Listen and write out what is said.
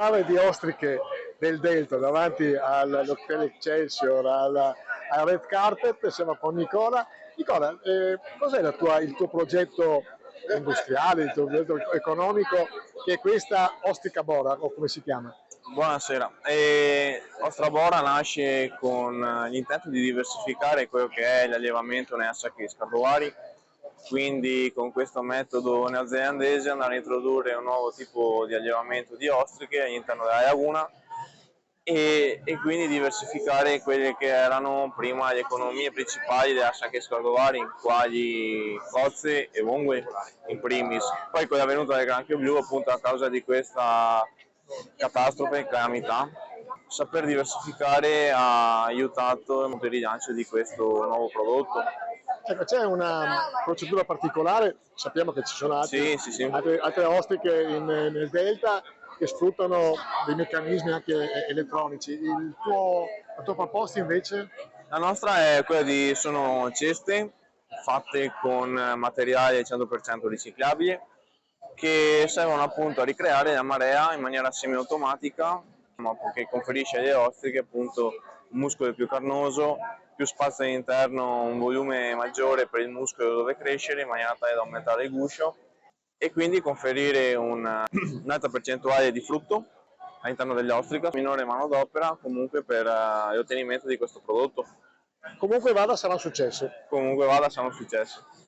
Fame di ostriche del Delta davanti all'Hotel Excelsior, al Red Carpet, siamo con Nicola. Nicola, cos'è il tuo progetto industriale, il tuo progetto economico, che è questa Ostica Bora, o come si chiama? Buonasera, Ostra Bora nasce con l'intento di diversificare quello che è l'allevamento nei sacchi scardovari, quindi con questo metodo neozelandese andare a introdurre un nuovo tipo di allevamento di ostriche all'interno della laguna e quindi diversificare quelle che erano prima le economie principali della sacche scardovari, quali cozze e vongole in primis. Poi con la venuta del granchio blu, appunto a causa di questa catastrofe, calamità, saper diversificare ha aiutato il rilancio di questo nuovo prodotto. Ecco, c'è una procedura particolare, sappiamo che ci sono Sì, sì, sì. altre ostriche nel Delta che sfruttano dei meccanismi anche elettronici. La tua proposta invece? La nostra è quella sono ceste fatte con materiale 100% riciclabile che servono appunto a ricreare la marea in maniera semiautomatica, ma che conferisce alle ostriche appunto un muscolo più carnoso, più spazio all'interno, un volume maggiore per il muscolo dove crescere in maniera tale da aumentare il guscio e quindi conferire un'alta percentuale di frutto all'interno dell'ostrica, minore manodopera comunque per l'ottenimento di questo prodotto. Comunque vada, sarà un successo. Comunque vada, sarà un successo.